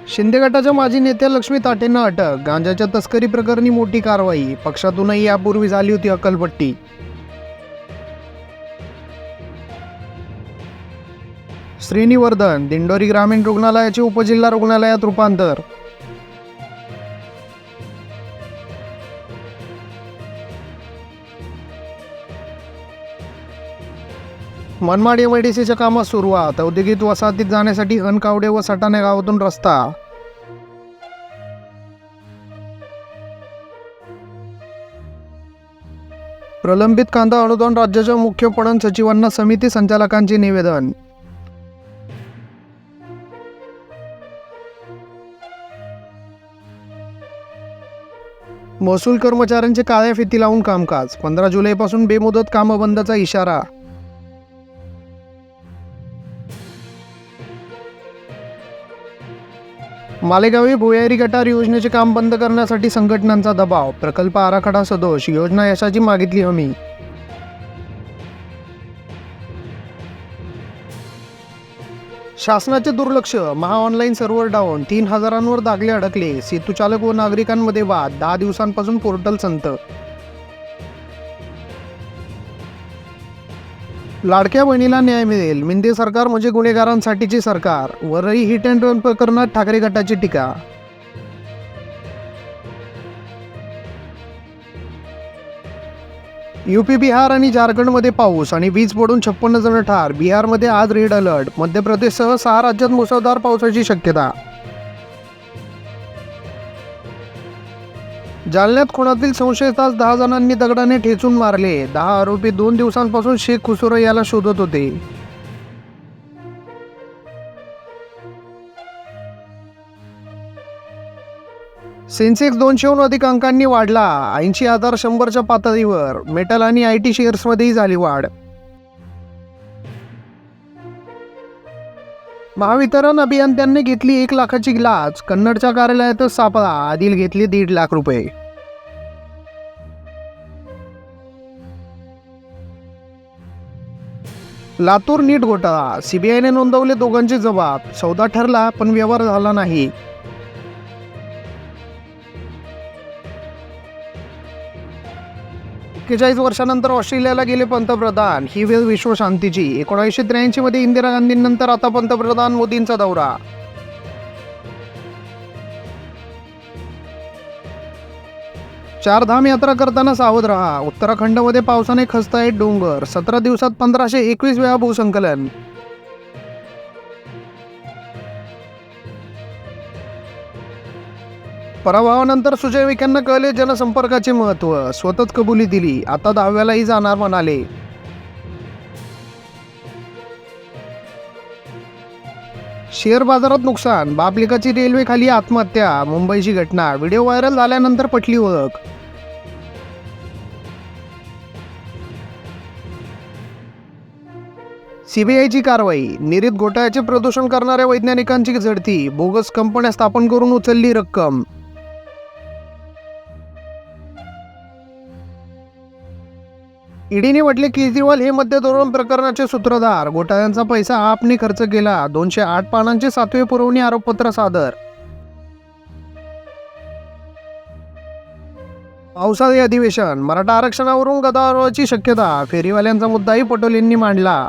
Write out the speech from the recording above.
शिंदे गटाच्या माजी नेत्या लक्ष्मी ताटेंना अटक. गांजाच्या तस्करी प्रकरणी मोठी कारवाई. पक्षातूनही यापूर्वी झाली होती हकालपट्टी. श्रीनिवर्धन दिंडोरी ग्रामीण रुग्णालयाचे उपजिल्हा रुग्णालयात रूपांतर. मनमाड एमआयडीसीच्या कामात सुरुवात. औद्योगिक वसाहतीत जाण्यासाठी हनकावडे व सटाणे गावातून रस्ता. प्रलंबित कांदा अनुदान राज्याच्या मुख्य पणन सचिवांना समिती संचालकांचे निवेदन. महसूल कर्मचाऱ्यांचे काळ्या फिती लावून कामकाज. 15 जुलैपासून बेमुदत कामं बंदचा इशारा. मालेगावी भुयारी गटार योजनेचे काम बंद करण्यासाठी संघटनांचा दबाव. प्रकल्प आराखडा सदोष. योजना यशाची मागितली हमी. शासनाचे दुर्लक्ष. Online server down. 3,000 दाखले अडकले. सेतूचालक व नागरिकांमध्ये वाद. 10 दिवसांपासून पोर्टल संत. लाडक्या बहिणीला न्याय मिळेल. मिंदे सरकार म्हणजे गुन्हेगारांसाठीचे सरकार. वरळी हिट अँड रन प्रकरणात ठाकरे गटाची टीका. यूपी, बिहार आणि झारखंडमध्ये पाऊस आणि वीज पडून 56 जण ठार. बिहारमध्ये आज रेड अलर्ट. मध्य प्रदेशसह 6 राज्यात मुसळधार पावसाची शक्यता. जालन्यात खुनातील संशयितास 10 जणांनी दगडाने ठेचून मारले. 10 आरोपी 2 दिवसांपासून शेख खुसरो याला शोधत होते. सेन्सेक्स 200हून अधिक अंकांनी वाढला. 80,100च्या पातळीवर. मेटल आणि IT शेअर्समध्येही झाली वाढ. महावितरण अभियंत्यांनी घेतली 1 लाखाची लाच. कन्नडच्या कार्यालयातच सापळा. आदिल घेतली 1.5 लाख रुपये. लातूर नीट घोटाळा. CBIने नोंदवले दोघांचे जबाब. सौदा ठरला पण व्यवहार झाला नाही. वर्षानंतर ऑस्ट्रेलियाला गेले पंतप्रधान. ही वेळ विश्वशांतीची. 1983 मध्ये इंदिरा गांधींनंतर आता पंतप्रधान मोदींचा दौरा. चारधाम यात्रा करताना सावध रहा. उत्तराखंडमध्ये पावसाने खचतायत डोंगर. 17 दिवसात 1521 वेळा भूसंकलन. पराभवानंतर सुजय विखेंना कळले जनसंपर्काचे महत्त्व. स्वतःच कबुली दिली. आता 10व्यालाही जाणार म्हणाले. शेअर बाजारात नुकसान. बापलेकाची रेल्वे खाली आत्महत्या. मुंबईची घटना. व्हिडिओ व्हायरल झाल्यानंतर पटली ओळख. CBIची कारवाई. नीरीत घोटाळ्याचे प्रदूषण करणाऱ्या वैज्ञानिकांची झडती. बोगस कंपन्या स्थापन करून उचलली रक्कम. ईडीने म्हटले केजरीवाल हे मध्य धोरण प्रकरणाचे सूत्रधार. घोटाळ्यांचा पैसा आपने खर्च केला. 208 पानांचे 7वे पुरवणी आरोपपत्र सादर. पावसाळी अधिवेशन. मराठा आरक्षणावरून गदारोळाची शक्यता. फेरीवाल्यांचा मुद्दाही पटोलेंनी मांडला.